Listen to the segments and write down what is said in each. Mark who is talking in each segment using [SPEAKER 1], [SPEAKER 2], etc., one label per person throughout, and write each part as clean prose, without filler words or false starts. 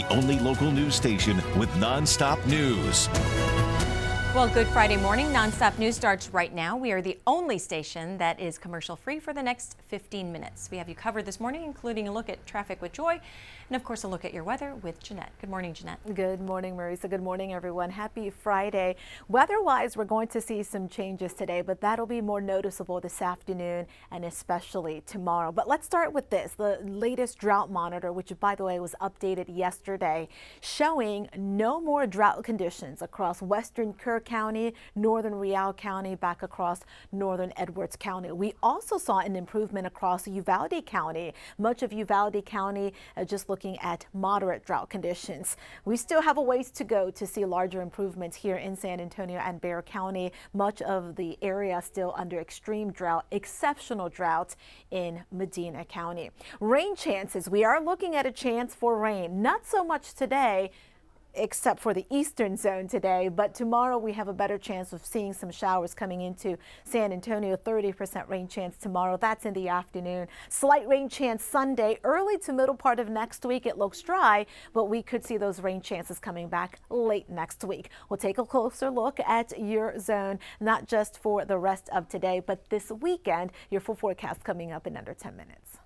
[SPEAKER 1] only local news station with nonstop news.
[SPEAKER 2] Well, good Friday morning. Nonstop News starts right now. We are the only station that is commercial-free for the next 15 minutes. We have you covered this morning, including a look at traffic with Joy, and of course a look at your weather with Jeannette. Good morning, Jeannette.
[SPEAKER 3] Good morning, Marisa. Good morning, everyone. Happy Friday. Weather-wise, we're going to see some changes today, but that'll be more noticeable this afternoon and especially tomorrow. But let's start with this. The latest drought monitor, which by the way was updated yesterday, showing no more drought conditions across western Kerr County, northern Rial County, back across northern Edwards County. We also saw an improvement across Uvalde County. Much of Uvalde County just looking at moderate drought conditions. We still have a ways to go to see larger improvements here in San Antonio and Bexar County. Much of the area still under extreme drought, exceptional drought in Medina County. Rain chances, we are looking at a chance for rain. Not so much today, except for the eastern zone today, but tomorrow we have a better chance of seeing some showers coming into San Antonio. 30% rain chance tomorrow. That's in the afternoon. Slight rain chance Sunday. Early to middle part of next week it looks dry, but we could see those rain chances coming back late next week. We'll take a closer look at your zone, not just for the rest of today, but this weekend. Your full forecast coming up in under 10 minutes.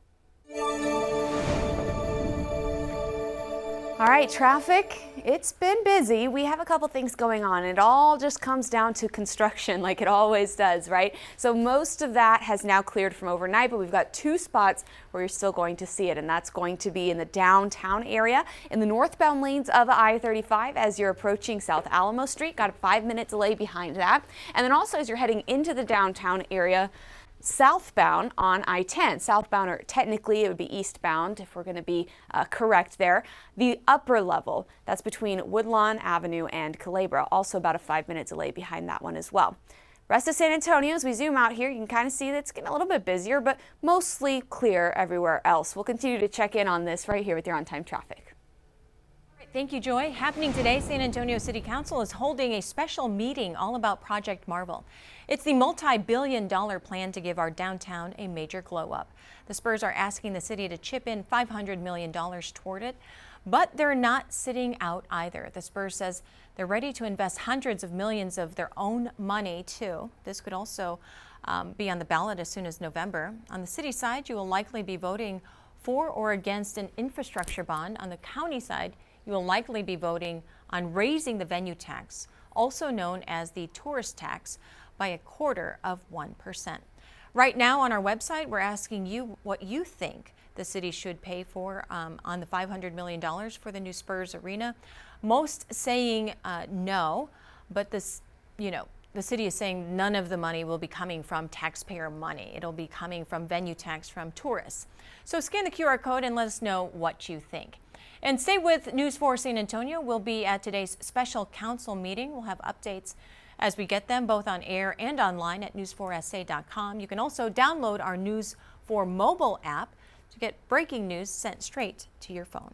[SPEAKER 4] All right, traffic, it's been busy. We have a couple things going on. It all just comes down to construction like it always does, right? So most of that has now cleared from overnight, but we've got two spots where you're still going to see it, and that's going to be in the downtown area, in the northbound lanes of I-35 as you're approaching South Alamo Street. Got a 5-minute delay behind that. And then also as you're heading into the downtown area, southbound on I-10. Southbound, or technically it would be eastbound if we're going to be correct there. The upper level, that's between Woodlawn Avenue and Culebra. Also about a 5-minute delay behind that one as well. Rest of San Antonio, as we zoom out here, you can kind of see that it's getting a little bit busier, but mostly clear everywhere else. We'll continue to check in on this right here with your on-time traffic.
[SPEAKER 2] Thank you, Joy. Happening today, San Antonio City Council is holding a special meeting all about Project Marvel. It's the multi-billion-dollar plan to give our downtown a major glow-up. The Spurs are asking the city to chip in $500 million toward it, but they're not sitting out either. The Spurs says they're ready to invest hundreds of millions of their own money, too. This could also be on the ballot as soon as November. On the city side, you will likely be voting for or against an infrastructure bond. On the county side, you will likely be voting on raising the venue tax, also known as the tourist tax, by 1/4%. Right now on our website, we're asking you what you think the city should pay for on the $500 million for the new Spurs Arena. Most saying no, but this, the city is saying none of the money will be coming from taxpayer money. It'll be coming from venue tax from tourists. So scan the QR code and let us know what you think. And stay with News 4 San Antonio. We'll be at today's special council meeting. We'll have updates as we get them, both on air and online at news4sa.com. You can also download our News 4 mobile app to get breaking news sent straight to your phone.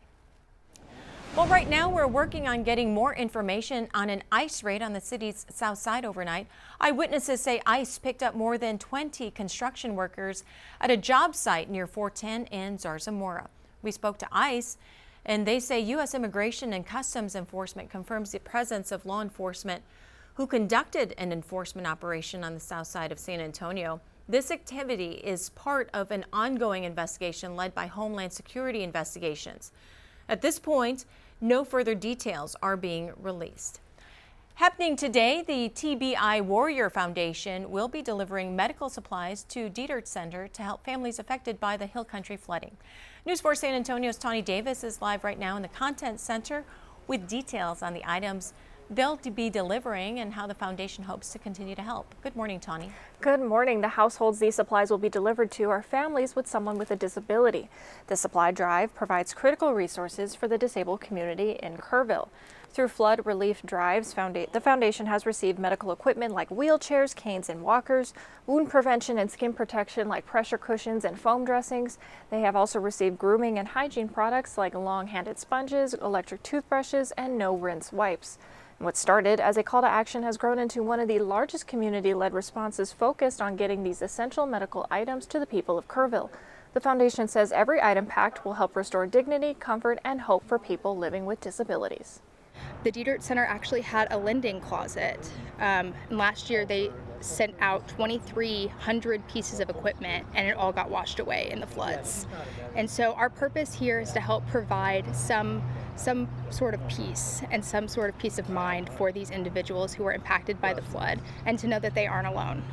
[SPEAKER 2] Well, right now we're working on getting more information on an ICE raid on the city's south side overnight. Eyewitnesses say ICE picked up more than 20 construction workers at a job site near 410 and Zarzamora. We spoke to ICE, and they say U.S. Immigration and Customs Enforcement confirms the presence of law enforcement who conducted an enforcement operation on the south side of San Antonio. This activity is part of an ongoing investigation led by Homeland Security Investigations. At this point, no further details are being released. Happening today, the TBI Warrior Foundation will be delivering medical supplies to Dietert Center to help families affected by the Hill Country flooding. News 4 San Antonio's Tawny Davis is live right now in the Content Center with details on the items they'll be delivering and how the foundation hopes to continue to help. Good morning, Tawny.
[SPEAKER 5] Good morning. The households these supplies will be delivered to are families with someone with a disability. The supply drive provides critical resources for the disabled community in Kerrville. Through flood relief drives, the foundation has received medical equipment like wheelchairs, canes, and walkers, wound prevention and skin protection like pressure cushions and foam dressings. They have also received grooming and hygiene products like long-handed sponges, electric toothbrushes, and no-rinse wipes. What started as a call to action has grown into one of the largest community-led responses focused on getting these essential medical items to the people of Kerrville. The foundation says every item packed will help restore dignity, comfort, and hope for people living with disabilities.
[SPEAKER 6] The Dietert Center actually had a lending closet. Last year they sent out 2,300 pieces of equipment and it all got washed away in the floods. And so our purpose here is to help provide some sort of peace and some sort of peace of mind for these individuals who are impacted by the flood, and to know that they aren't alone.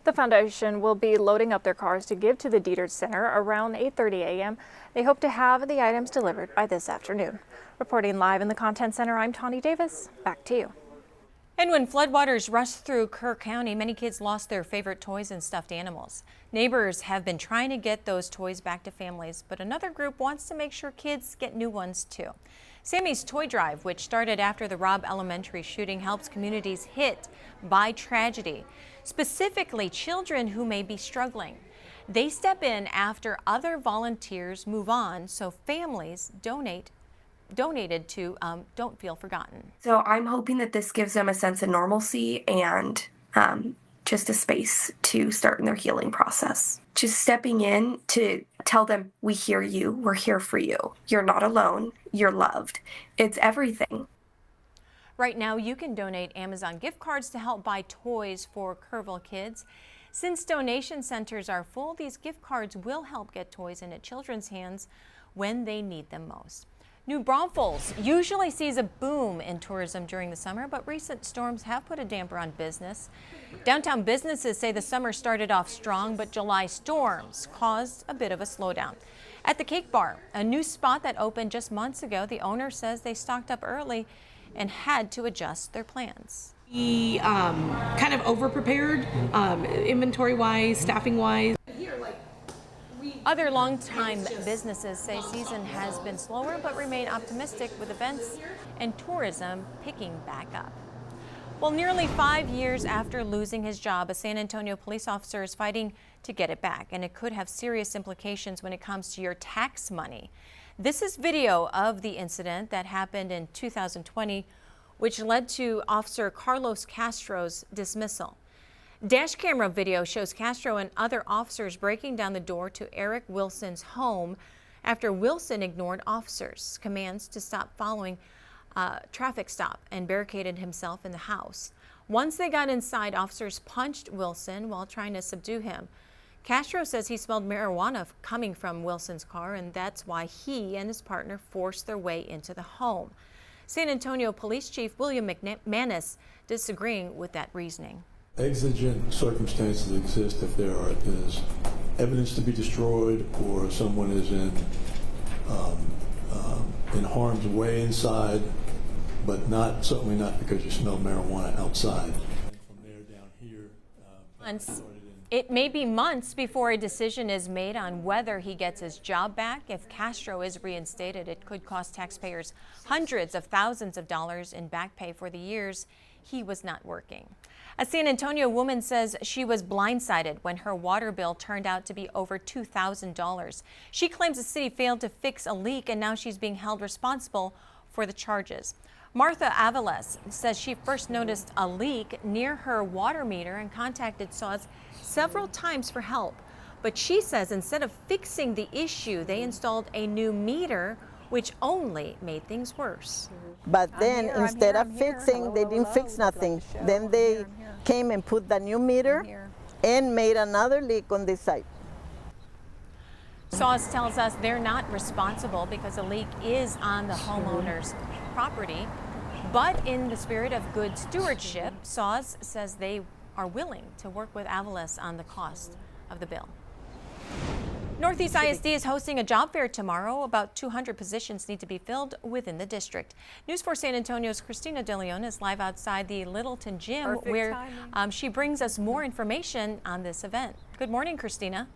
[SPEAKER 5] The foundation will be loading up their cars to give to the Dietert Center around 8:30 a.m. They hope to have the items delivered by this afternoon. Reporting live in the Content Center, I'm Tawny Davis. Back to you.
[SPEAKER 2] And when floodwaters rushed through Kerr County, many kids lost their favorite toys and stuffed animals. Neighbors have been trying to get those toys back to families, but another group wants to make sure kids get new ones too. Sammy's Toy Drive, which started after the Robb Elementary shooting, helps communities hit by tragedy, specifically children who may be struggling. They step in after other volunteers move on, so families donated to don't feel forgotten.
[SPEAKER 7] So I'm hoping that this gives them a sense of normalcy and just a space to start in their healing process. Just stepping in to tell them, we hear you, we're here for you. You're not alone, you're loved. It's everything.
[SPEAKER 2] Right now, you can donate Amazon gift cards to help buy toys for Kerrville kids. Since donation centers are full, these gift cards will help get toys into children's hands when they need them most. New Braunfels usually sees a boom in tourism during the summer, but recent storms have put a damper on business. Downtown businesses say the summer started off strong, but July storms caused a bit of a slowdown. At the Cake Bar, a new spot that opened just months ago, the owner says they stocked up early and had to adjust their plans.
[SPEAKER 8] We kind of over-prepared inventory-wise, staffing-wise.
[SPEAKER 2] Other longtime businesses say season has been slower but remain optimistic with events and tourism picking back up. Well, nearly 5 years after losing his job, a San Antonio police officer is fighting to get it back, and it could have serious implications when it comes to your tax money. This is video of the incident that happened in 2020, which led to Officer Carlos Castro's dismissal. Dash camera video shows Castro and other officers breaking down the door to Eric Wilson's home after Wilson ignored officers' commands to stop following a traffic stop and barricaded himself in the house. Once they got inside, officers punched Wilson while trying to subdue him. Castro says he smelled marijuana coming from Wilson's car, and that's why he and his partner forced their way into the home. San Antonio Police Chief William McManus disagreeing with that reasoning.
[SPEAKER 9] Exigent circumstances exist if there is evidence to be destroyed or someone is in harm's way inside, but certainly not because you smell marijuana outside. From there down here,
[SPEAKER 2] it may be months before a decision is made on whether he gets his job back. If Castro is reinstated, it could cost taxpayers hundreds of thousands of dollars in back pay for the years he was not working. A San Antonio woman says she was blindsided when her water bill turned out to be over $2,000. She claims the city failed to fix a leak, and now she's being held responsible for the charges. Martha Avalos says she first noticed a leak near her water meter and contacted SAWS several times for help. But she says instead of fixing the issue, they installed a new meter, which only made things worse.
[SPEAKER 10] But then instead of fixing, they didn't fix nothing. Then they came and put the new meter and made another leak on this side.
[SPEAKER 2] SAWS tells us they're not responsible because the leak is on the homeowner's property. But in the spirit of good stewardship, SAWS says they are willing to work with Avalos on the cost of the bill. Northeast ISD is hosting a job fair tomorrow. About 200 positions need to be filled within the district. News 4 San Antonio's Christina De Leon is live outside the Littleton Gym, where she brings us more information on this event. Good morning, Christina.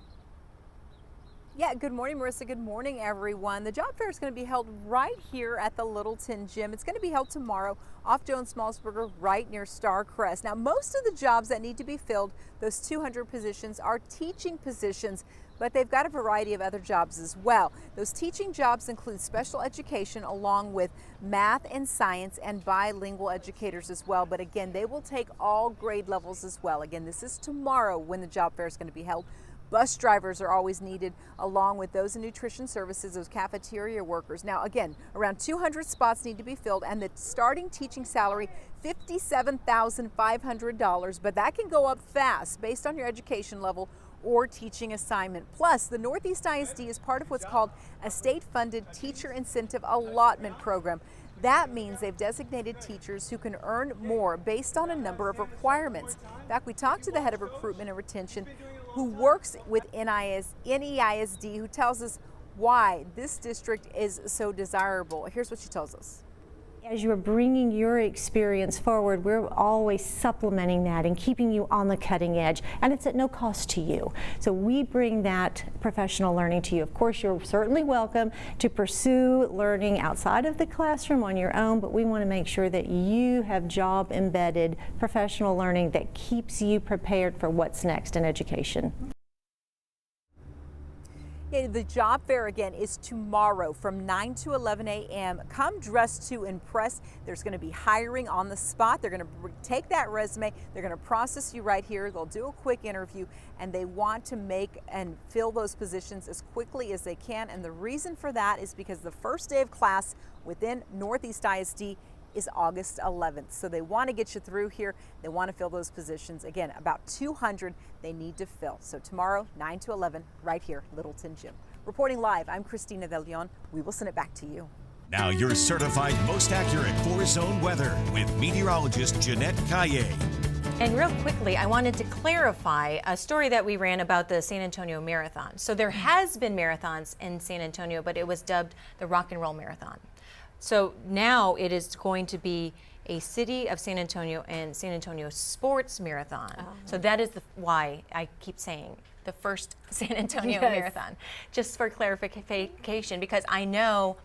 [SPEAKER 11] Yeah, good morning, Marissa. Good morning, everyone. The job fair is going to be held right here at the Littleton Gym. It's going to be held tomorrow off Jones Smallsburger, right near Starcrest. Now, most of the jobs that need to be filled, those 200 positions, are teaching positions, but they've got a variety of other jobs as well. Those teaching jobs include special education along with math and science and bilingual educators as well. But again, they will take all grade levels as well. Again, this is tomorrow when the job fair is going to be held. Bus drivers are always needed, along with those in nutrition services, those cafeteria workers. Now, again, around 200 spots need to be filled, and the starting teaching salary, $57,500, but that can go up fast based on your education level or teaching assignment. Plus, the Northeast ISD is part of what's called a state-funded teacher incentive allotment program. That means they've designated teachers who can earn more based on a number of requirements. In fact, we talked to the head of recruitment and retention who works with NEISD, who tells us why this district is so desirable. Here's what she tells us.
[SPEAKER 12] As you're bringing your experience forward, we're always supplementing that and keeping you on the cutting edge, and it's at no cost to you. So we bring that professional learning to you. Of course, you're certainly welcome to pursue learning outside of the classroom on your own, but we want to make sure that you have job embedded professional learning that keeps you prepared for what's next in education.
[SPEAKER 11] Yeah, the job fair again is tomorrow from 9 to 11 a.m. Come dressed to impress. There's going to be hiring on the spot. They're going to take that resume. They're going to process you right here. They'll do a quick interview, and they want to make and fill those positions as quickly as they can. And the reason for that is because the first day of class within Northeast ISD is August 11th. So they want to get you through here. They want to fill those positions. Again, about 200 they need to fill. So tomorrow, 9 to 11, right here, Littleton Gym. Reporting live, I'm Christina De Leon. We will send it back to you.
[SPEAKER 1] Now your certified most accurate 4-zone weather with meteorologist Jeannette Calle.
[SPEAKER 2] And real quickly, I wanted to clarify a story that we ran about the San Antonio Marathon. So there has been marathons in San Antonio, but it was dubbed the Rock and Roll Marathon. So now it is going to be a City of San Antonio and San Antonio Sports Marathon. Oh. So that is why I keep saying the first San Antonio Marathon, just for clarification, because I know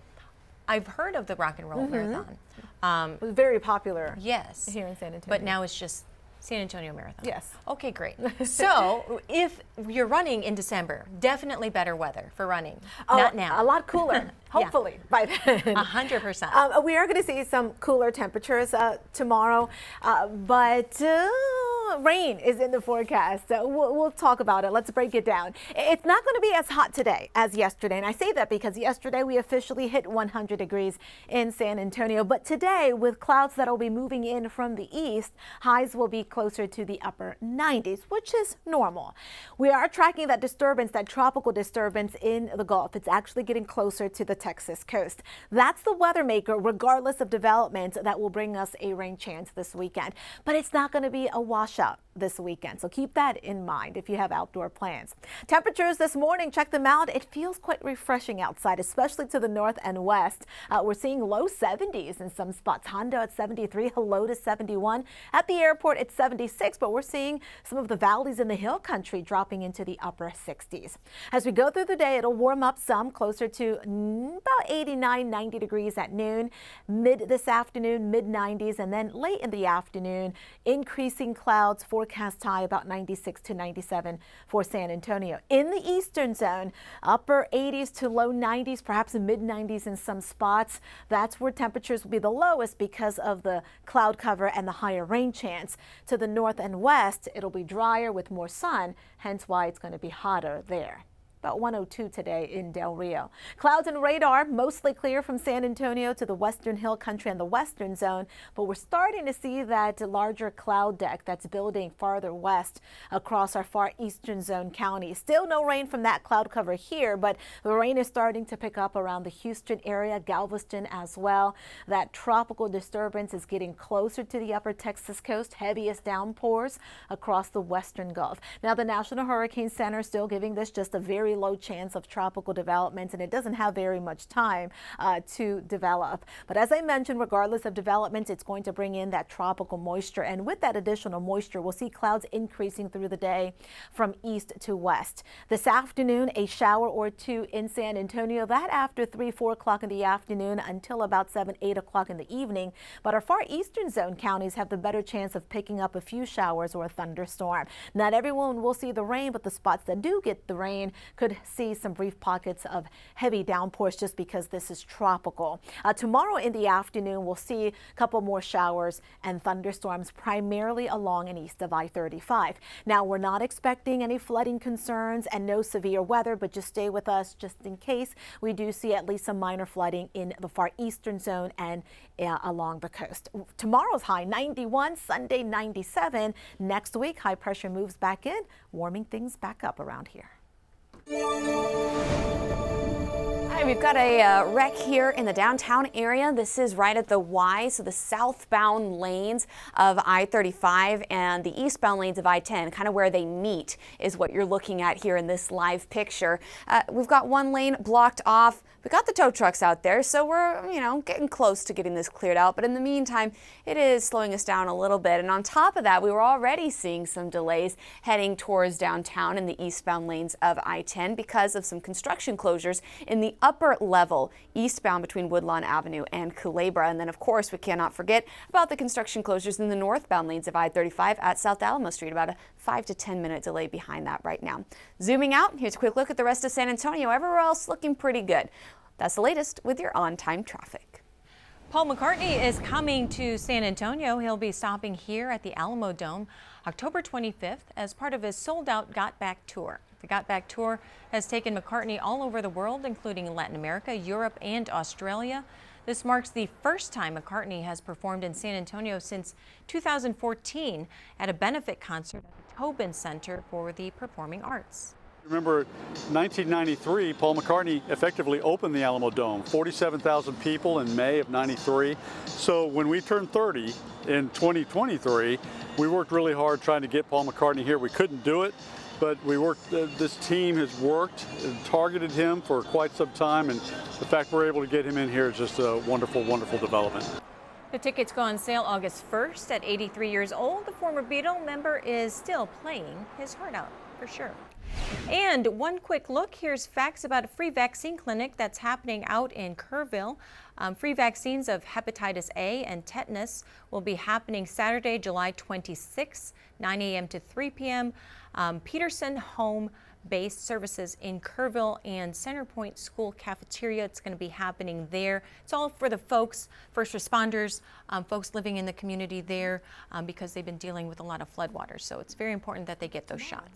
[SPEAKER 2] I've heard of the Rock and Roll Marathon.
[SPEAKER 3] It was very popular.
[SPEAKER 2] Yes.
[SPEAKER 3] Here in San Antonio.
[SPEAKER 2] But now it's just San Antonio Marathon.
[SPEAKER 3] Yes.
[SPEAKER 2] Okay, great. So if you're running in December, definitely better weather for running. Not now.
[SPEAKER 3] A lot cooler, hopefully, by then.
[SPEAKER 2] 100%.
[SPEAKER 3] We are going to see some cooler temperatures tomorrow, but rain is in the forecast. We'll talk about it. Let's break it down. It's not going to be as hot today as yesterday, and I say that because yesterday we officially hit 100 degrees in San Antonio, but today with clouds that will be moving in from the east, highs will be closer to the upper 90s, which is normal. We are tracking that disturbance, that tropical disturbance in the Gulf. It's actually getting closer to the Texas coast. That's the weather maker, regardless of development, that will bring us a rain chance this weekend. But it's not going to be a washout this weekend, so keep that in mind if you have outdoor plans. Temperatures this morning, check them out. It feels quite refreshing outside, especially to the north and west. We're seeing low 70s in some spots. Hondo at 73, hello to 71. At the airport, it's 76, but we're seeing some of the valleys in the hill country dropping into the upper 60s. As we go through the day, it'll warm up some, closer to about 89, 90 degrees at noon. Mid this afternoon, mid 90s, and then late in the afternoon, increasing clouds, forecast high about 96 to 97 for San Antonio. In the eastern zone, upper 80s to low 90s, perhaps mid 90s in some spots. That's where temperatures will be the lowest because of the cloud cover and the higher rain chance. To the north and west, it'll be drier with more sun, hence why it's going to be hotter there. About 102 today in Del Rio. Clouds and radar mostly clear from San Antonio to the western hill country and the western zone, but we're starting to see that larger cloud deck that's building farther west across our far eastern zone county. Still no rain from that cloud cover here, but the rain is starting to pick up around the Houston area, Galveston as well. That tropical disturbance is getting closer to the upper Texas coast, heaviest downpours across the western Gulf. Now the National Hurricane Center is still giving this just a very low chance of tropical development, and it doesn't have very much time to develop. But as I mentioned, regardless of development, it's going to bring in that tropical moisture, and with that additional moisture, we'll see clouds increasing through the day from east to west. This afternoon, a shower or two in San Antonio, that after 3, 4 o'clock in the afternoon until about 7, 8 o'clock in the evening. But our far eastern zone counties have the better chance of picking up a few showers or a thunderstorm. Not everyone will see the rain, but the spots that do get the rain could could see some brief pockets of heavy downpours just because this is tropical. Tomorrow in the afternoon, we'll see a couple more showers and thunderstorms primarily along and east of I-35. Now, we're not expecting any flooding concerns and no severe weather, but just stay with us just in case we do see at least some minor flooding in the far eastern zone and along the coast. Tomorrow's high 91, Sunday 97. Next week, high pressure moves back in, warming things back up around here.
[SPEAKER 4] Hi, we've got a wreck here in the downtown area. This is right at the Y, so the southbound lanes of I-35 and the eastbound lanes of I-10, kind of where they meet is what you're looking at here in this live picture. We've got one lane blocked off. We got the tow trucks out there, so we're, getting close to getting this cleared out. But in the meantime, it is slowing us down a little bit. And on top of that, we were already seeing some delays heading towards downtown in the eastbound lanes of I-10 because of some construction closures in the upper level eastbound between Woodlawn Avenue and Culebra. And then, of course, we cannot forget about the construction closures in the northbound lanes of I-35 at South Alamo Street, about a 5 to 10 minute delay behind that right now. Zooming out, here's a quick look at the rest of San Antonio. Everywhere else looking pretty good. That's the latest with your on-time traffic.
[SPEAKER 2] Paul McCartney is coming to San Antonio. He'll be stopping here at the Alamo Dome October 25th as part of his sold-out Got Back tour. The Got Back tour has taken McCartney all over the world, including Latin America, Europe, and Australia. This marks the first time McCartney has performed in San Antonio since 2014 at a benefit concert at the Tobin Center for the Performing Arts.
[SPEAKER 13] Remember, 1993, Paul McCartney effectively opened the Alamo Dome, 47,000 people in May of '93. So when we turned 30 in 2023, we worked really hard trying to get Paul McCartney here. We couldn't do it, but we worked. This team has worked and targeted him for quite some time, and the fact we're able to get him in here is just a wonderful, wonderful development.
[SPEAKER 2] The tickets go on sale August 1st. At 83 years old, the former Beatle member is still playing his heart out, for sure. And one quick look, here's facts about a free vaccine clinic that's happening out in Kerrville. Free vaccines of hepatitis A and tetanus will be happening Saturday, July 26, 9 a.m. to 3 p.m. Peterson Home-based services in Kerrville and Centerpoint School Cafeteria. It's going to be happening there. It's all for the folks, first responders, folks living in the community there because they've been dealing with a lot of floodwaters. So it's very important that they get those shots.